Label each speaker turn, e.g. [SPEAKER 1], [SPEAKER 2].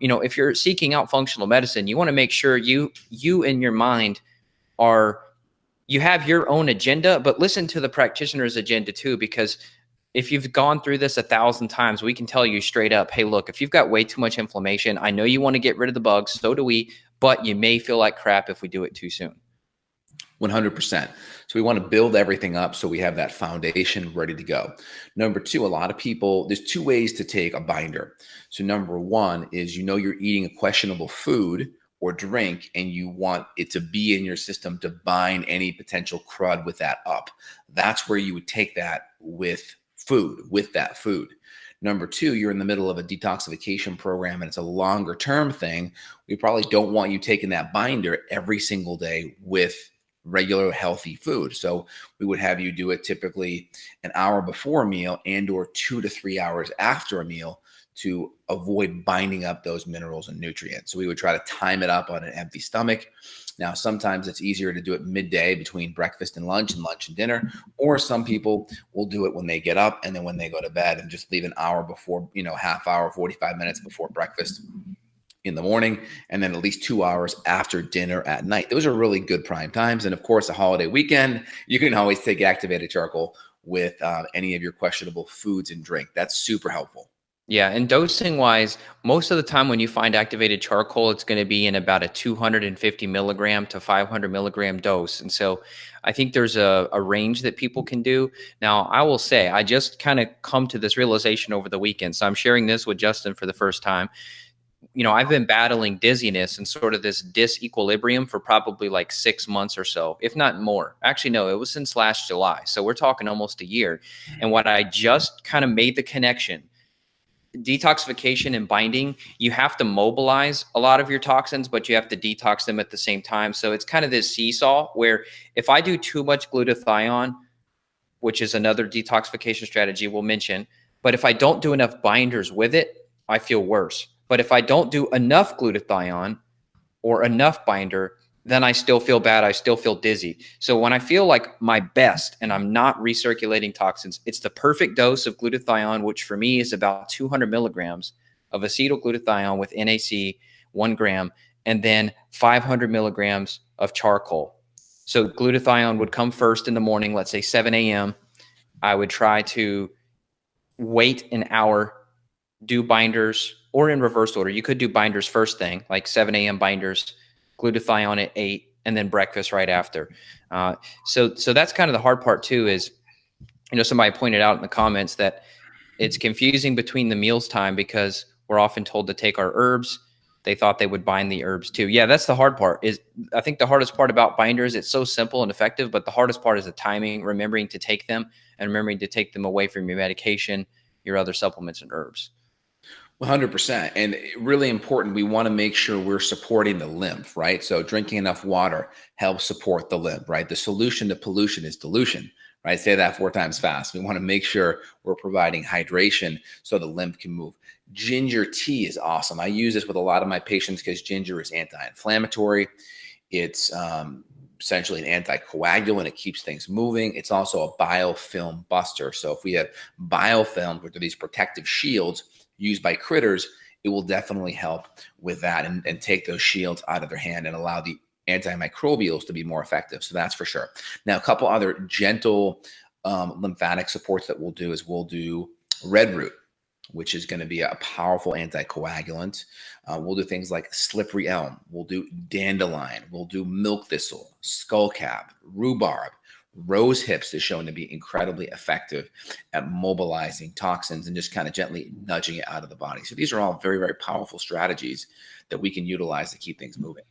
[SPEAKER 1] if you're seeking out functional medicine, you want to make sure you in your mind you have your own agenda, but listen to the practitioner's agenda too, because if you've gone through this 1,000 times, we can tell you straight up, hey, look, if you've got way too much inflammation, I know you want to get rid of the bugs, so do we, but you may feel like crap if we do it too soon.
[SPEAKER 2] 100%. So we want to build everything up so we have that foundation ready to go. Number two, a lot of people, there's two ways to take a binder. So number one is, you're eating a questionable food or drink and you want it to be in your system to bind any potential crud with that up. That's where you would take that with that food. Number two, you're in the middle of a detoxification program and it's a longer term thing. We probably don't want you taking that binder every single day with regular healthy food. So we would have you do it typically an hour before a meal and or 2 to 3 hours after a meal to avoid binding up those minerals and nutrients. So we would try to time it up on an empty stomach. Now, sometimes it's easier to do it midday between breakfast and lunch and dinner, or some people will do it when they get up and then when they go to bed and just leave an hour before, half hour, 45 minutes before breakfast in the morning, and then at least 2 hours after dinner at night. Those are really good prime times. And of course, a holiday weekend, you can always take activated charcoal with any of your questionable foods and drink. That's super helpful.
[SPEAKER 1] Yeah, and dosing wise, most of the time when you find activated charcoal, it's going to be in about a 250 milligram to 500 milligram dose. And so I think there's a range that people can do. Now, I will say, I just kind of come to this realization over the weekend. So I'm sharing this with Justin for the first time. I've been battling dizziness and sort of this disequilibrium for probably like 6 months or so, if not more. Actually, no, it was since last July. So we're talking almost a year. And what I just kind of made the connection, detoxification and binding, you have to mobilize a lot of your toxins, but you have to detox them at the same time. So it's kind of this seesaw where if I do too much glutathione, which is another detoxification strategy we'll mention, but if I don't do enough binders with it, I feel worse. But if I don't do enough glutathione or enough binder, then I still feel bad. I still feel dizzy. So when I feel like my best and I'm not recirculating toxins, it's the perfect dose of glutathione, which for me is about 200 milligrams of acetylglutathione with NaC, 1 gram, and then 500 milligrams of charcoal. So glutathione would come first in the morning, let's say 7 a.m. I would try to wait an hour, do binders, or in reverse order. You could do binders first thing, like 7 a.m. binders, glutathione at 8, and then breakfast right after. So that's kind of the hard part too is, somebody pointed out in the comments that it's confusing between the meals time because we're often told to take our herbs. They thought they would bind the herbs too. Yeah, that's the hard part. I think the hardest part about binders, it's so simple and effective, but the hardest part is the timing, remembering to take them and remembering to take them away from your medication, your other supplements and herbs.
[SPEAKER 2] 100%. And really important, we want to make sure we're supporting the lymph, right? So drinking enough water helps support the lymph, right? The solution to pollution is dilution, right? Say that 4 times fast. We want to make sure we're providing hydration so the lymph can move. Ginger tea is awesome. I use this with a lot of my patients because ginger is anti-inflammatory. It's essentially an anticoagulant. It keeps things moving. It's also a biofilm buster. So if we have biofilms, which are these protective shields used by critters, it will definitely help with that and take those shields out of their hand and allow the antimicrobials to be more effective. So that's for sure. Now, a couple other gentle lymphatic supports that we'll do is we'll do red root, which is going to be a powerful anticoagulant. We'll do things like slippery elm. We'll do dandelion. We'll do milk thistle, skullcap, rhubarb. Rose hips is shown to be incredibly effective at mobilizing toxins and just kind of gently nudging it out of the body. So these are all very, very powerful strategies that we can utilize to keep things moving.